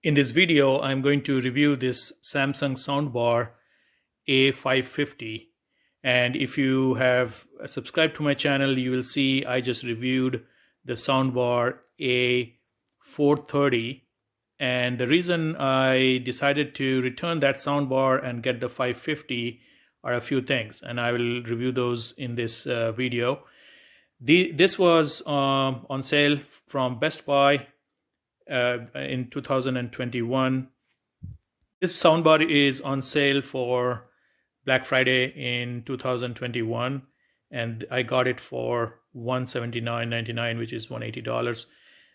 In this video, I'm going to review this Samsung Soundbar A550. And if you have subscribed to my channel, you will see I just reviewed the Soundbar A430. And the reason I decided to return that soundbar and get the 550 are a few things, and I will review those in this video. This was on sale from Best Buy in 2021. This soundbar is on sale for Black Friday in 2021, and I got it for $179.99, which is $180.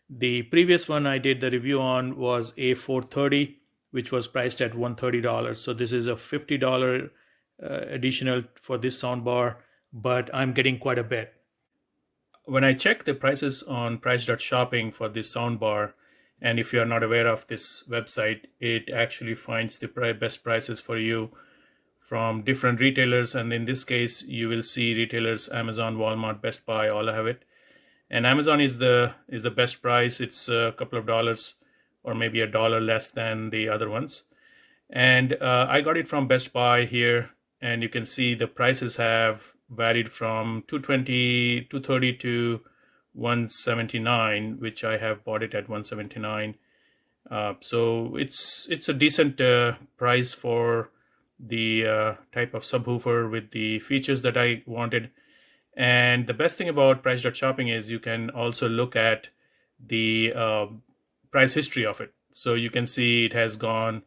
The previous one I did the review on was A430, which was priced at $130. So this is a $50 additional for this soundbar, but I'm getting quite a bit. When I check the prices on price.shopping for this soundbar, and if you are not aware of this website, it actually finds the best prices for you from different retailers. And in this case, you will see retailers Amazon, Walmart, Best Buy, all have it. And Amazon is the best price. It's a couple of dollars or maybe $1 less than the other ones. And I got it from Best Buy here, and you can see the prices have varied from $230 to $179, which I have bought it at $179. So it's a decent price for the type of subwoofer with the features that I wanted. And the best thing about price.shopping is you can also look at the price history of it. So you can see it has gone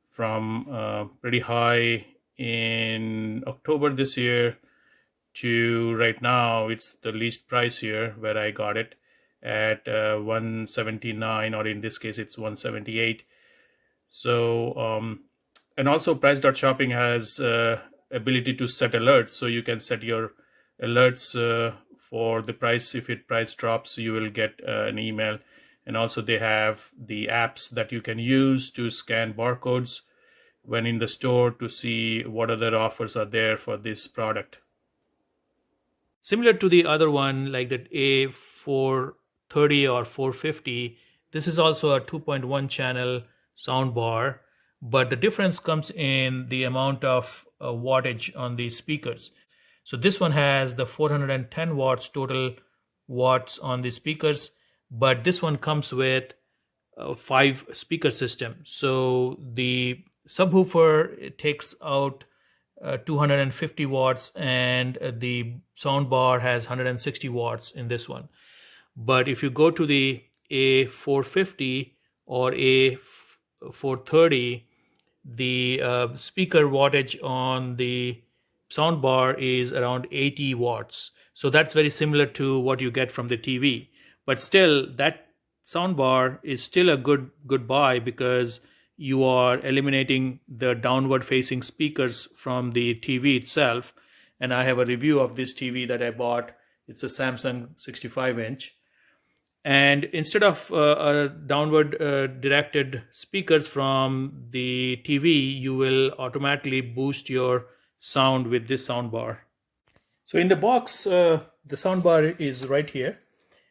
from pretty high in October this year to right now. It's the least price here where I got it at $179, or in this case it's $178. So and also price.shopping has ability to set alerts, so you can set your alerts for the price. If price drops, you will get an email. And also they have the apps that you can use to scan barcodes when in the store to see what other offers are there for this product. Similar to the other one, like that A430 or 450, this is also a 2.1 channel soundbar, but the difference comes in the amount of wattage on the speakers. So this one has the 410 watts total watts on the speakers, but this one comes with a 5 speaker system. So the subwoofer takes out 250 watts, and the soundbar has 160 watts in this one. But if you go to the A450 or A430, the speaker wattage on the soundbar is around 80 watts. So that's very similar to what you get from the TV. But still, that soundbar is still a good buy, because you are eliminating the downward facing speakers from the TV itself. And I have a review of this TV that I bought. It's a Samsung 65-inch. And instead of downward directed speakers from the TV, you will automatically boost your sound with this soundbar. So in the box, the soundbar is right here,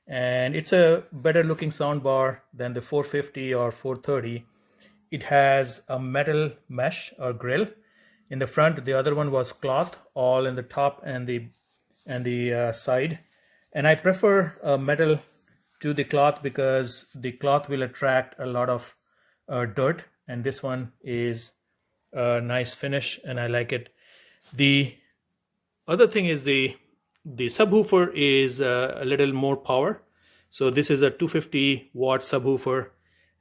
and it's a better looking soundbar than the 450 or 430. It has a metal mesh or grill in the front. The other one was cloth, all in the top and the side. And I prefer metal to the cloth because the cloth will attract a lot of dirt, and this one is a nice finish and I like it. The other thing is the subwoofer is a little more power. So this is a 250 watt subwoofer.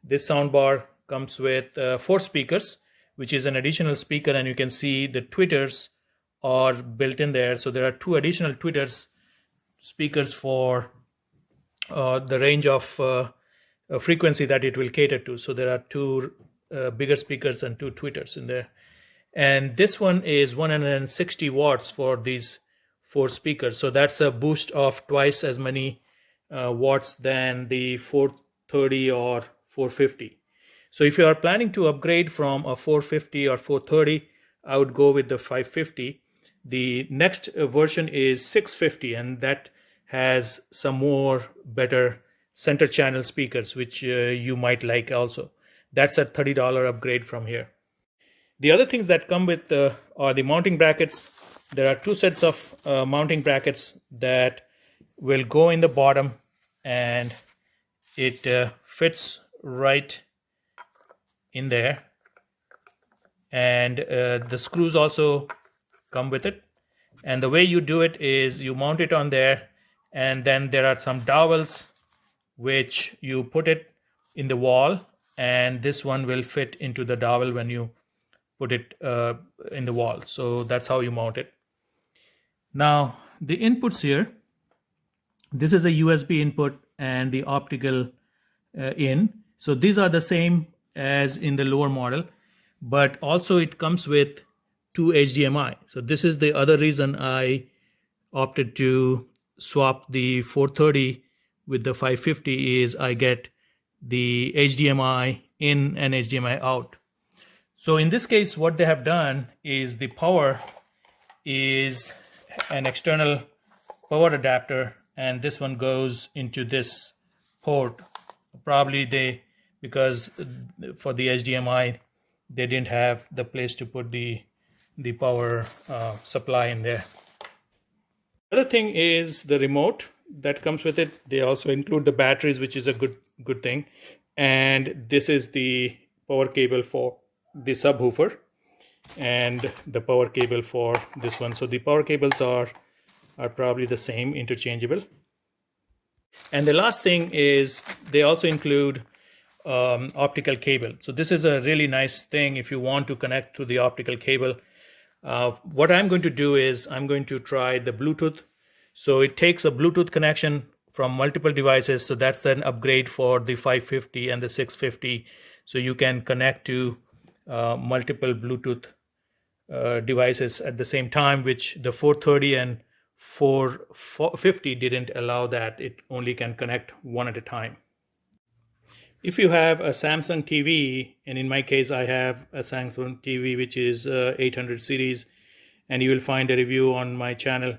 This soundbar comes with 4 speakers, which is an additional speaker, and you can see the tweeters are built in there. So there are 2 additional tweeters speakers for the range of frequency that it will cater to. So there are 2 bigger speakers and 2 tweeters in there. And this one is 160 watts for these 4 speakers. So that's a boost of twice as many watts than the 430 or 450. So if you are planning to upgrade from a 450 or 430, I would go with the 550. The next version is 650, and that has some more better center channel speakers, which you might like also. That's a $30 upgrade from here. The other things that come with are the mounting brackets. There are two sets of mounting brackets that will go in the bottom, and it fits right in there, and the screws also come with it. And the way you do it is you mount it on there, and then there are some dowels which you put it in the wall, and this one will fit into the dowel when you put it in the wall. So that's how you mount it. Now the inputs here, this is a USB input and the optical in. So these are the same as in the lower model, but also it comes with two HDMI. So this is the other reason I opted to swap the 430 with the 550 is I get the HDMI in and HDMI out. So in this case, what they have done is the power is an external power adapter, and this one goes into this port. Probably because for the HDMI, they didn't have the place to put the power supply in there. The other thing is the remote that comes with it. They also include the batteries, which is a good thing. And this is the power cable for the subwoofer and the power cable for this one. So the power cables are probably the same, interchangeable. And the last thing is they also include optical cable. So this is a really nice thing if you want to connect to the optical cable. What I'm going to do is I'm going to try the Bluetooth. So it takes a Bluetooth connection from multiple devices. So that's an upgrade for the 550 and the 650. So you can connect to multiple Bluetooth devices at the same time, which the 430 and 450 didn't allow that. It only can connect one at a time. If you have a Samsung TV, and in my case I have a Samsung TV which is 800 series, and you will find a review on my channel.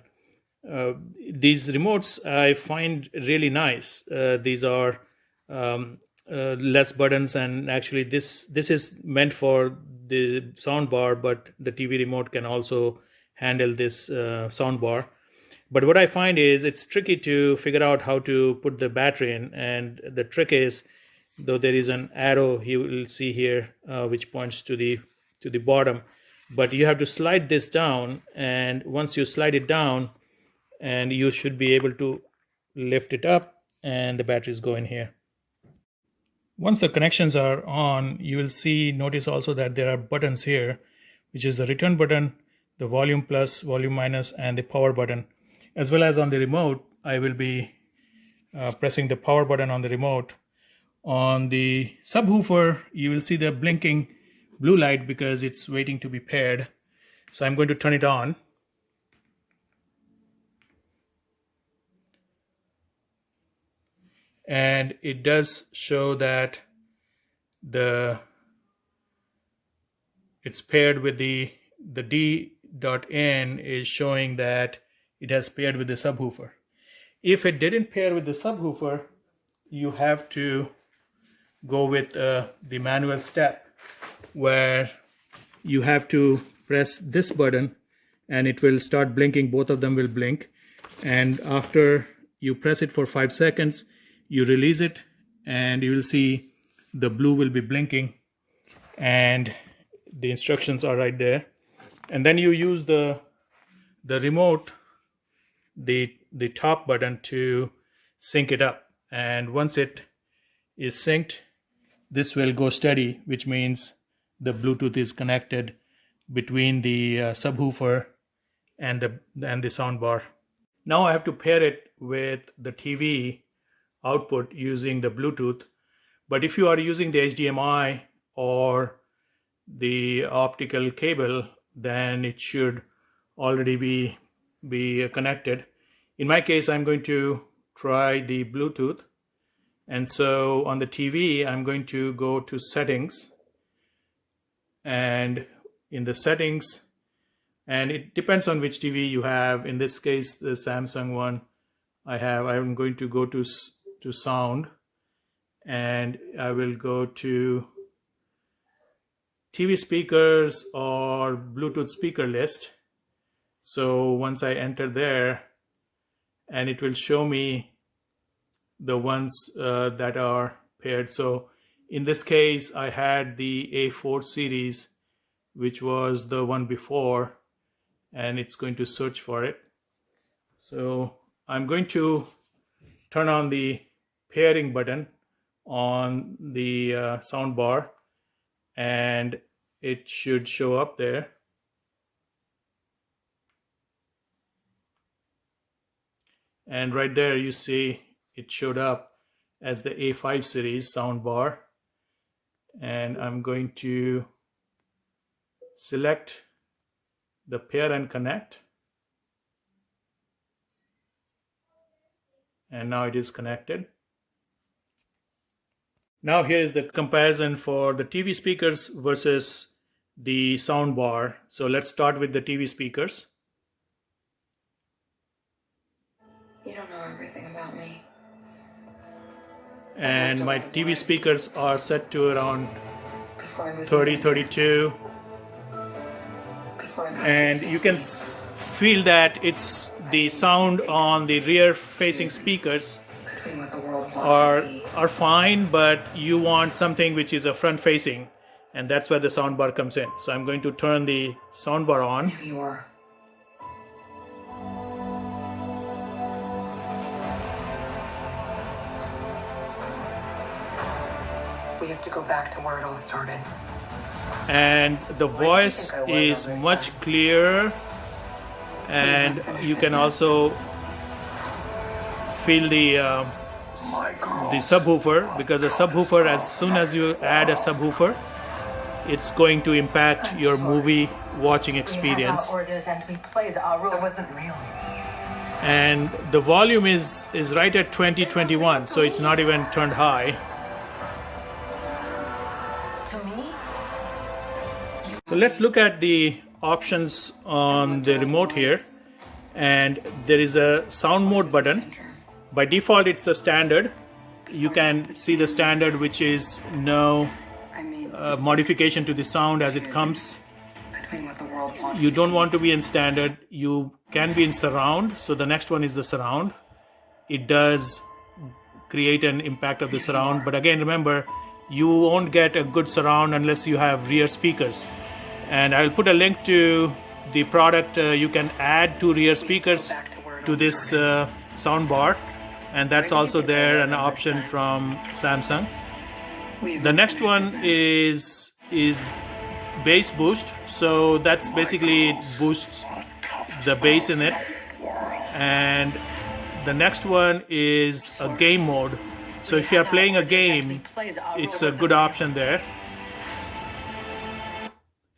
These remotes I find really nice. These are less buttons, and actually this is meant for the soundbar, but the TV remote can also handle this soundbar. But what I find is it's tricky to figure out how to put the battery in, and the trick is, though there is an arrow you will see here which points to the bottom, but you have to slide this down, and once you slide it down, and you should be able to lift it up, and the batteries go in here. Once the connections are on, you will notice also that there are buttons here, which is the return button, the volume plus, volume minus, and the power button. As well as on the remote, I will be pressing the power button on the remote. On the subwoofer, you will see the blinking blue light because it's waiting to be paired. So I'm going to turn it on. And it does show that it's paired with the D.N is showing that it has paired with the subwoofer. If it didn't pair with the subwoofer, you have to go with the manual step where you have to press this button and it will start blinking. Both of them will blink, and after you press it for 5 seconds, you release it, and you will see the blue will be blinking, and the instructions are right there. And then you use the remote, the top button, to sync it up. And once it is synced, this will go steady, which means the Bluetooth is connected between the subwoofer and the soundbar. Now I have to pair it with the TV output using the Bluetooth. But if you are using the HDMI or the optical cable, then it should already be connected. In my case, I'm going to try the Bluetooth. And so on the TV, I'm going to go to settings, and in the settings, and it depends on which TV you have. In this case, the Samsung one I'm going to go to sound, and I will go to TV speakers or Bluetooth speaker list. So once I enter there, and it will show me the ones that are paired. So in this case, I had the A4 series, which was the one before, and it's going to search for it. So I'm going to turn on the pairing button on the sound bar, and it should show up there. And right there you see it showed up as the A5 series sound bar. And I'm going to select the pair and connect. And now it is connected. Now here is the comparison for the TV speakers versus the sound bar. So let's start with the TV speakers. You don't know everything about me. And my TV speakers are set to around 30, 32. And you can feel that it's the sound on the rear facing speakers are fine, but you want something which is a front facing, and that's where the soundbar comes in. So I'm going to turn the soundbar on. Here you are. We have to go back to where it all started. And the voice is much clearer, and you can also feel the subwoofer, because a subwoofer, as soon as you add a subwoofer, it's going to impact your movie watching experience. And the volume is right at 2021, so it's not even turned high. So let's look at the options on the remote here, and there is a sound mode button. By default it's a standard. You can see the standard, which is no modification to the sound as it comes. You don't want to be in standard, you can be in surround. So the next one is the surround. It does create an impact of the surround, but again remember, you won't get a good surround unless you have rear speakers. And I'll put a link to the product you can add two rear speakers to this sound bar, and that's also there, an option from Samsung. The next one is bass boost. So that's basically, it boosts the bass in it. And the next one is a game mode. So if you are playing a game, it's a good option there.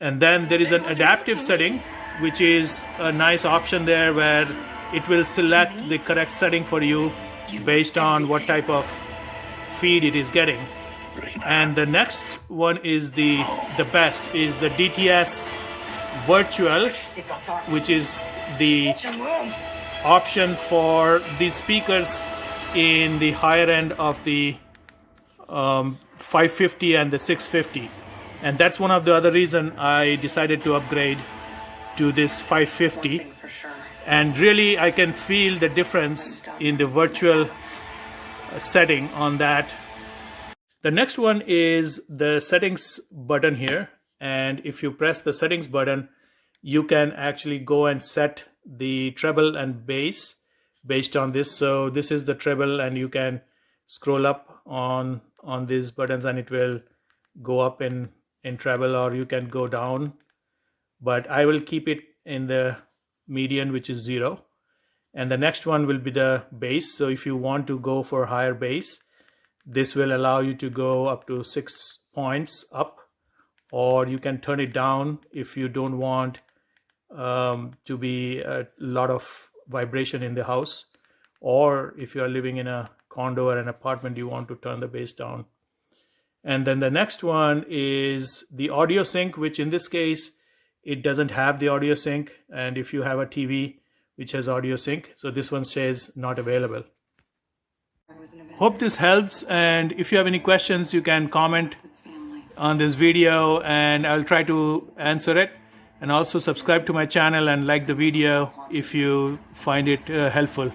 And then there is an adaptive setting, which is a nice option there, where it will select the correct setting for you based on what type of feed it is getting. And the next one is the best, is the DTS Virtual, which is the option for these speakers in the higher end of the 550 and the 650. And that's one of the other reason I decided to upgrade to this 550. And really I can feel the difference in the virtual setting on that. The next one is the settings button here. And if you press the settings button, you can actually go and set the treble and bass based on this. So this is the treble, and you can scroll up on these buttons and it will go up in treble, or you can go down, but I will keep it in the median, which is 0. And the next one will be the bass. So if you want to go for higher bass, this will allow you to go up to 6 points up, or you can turn it down if you don't want to be a lot of vibration in the house, or if you are living in a condo or an apartment, you want to turn the bass down. And then the next one is the audio sync, which in this case, it doesn't have the audio sync. And if you have a TV which has audio sync, so this one says not available. Hope this helps. And if you have any questions, you can comment on this video, and I'll try to answer it. And also subscribe to my channel and like the video if you find it helpful.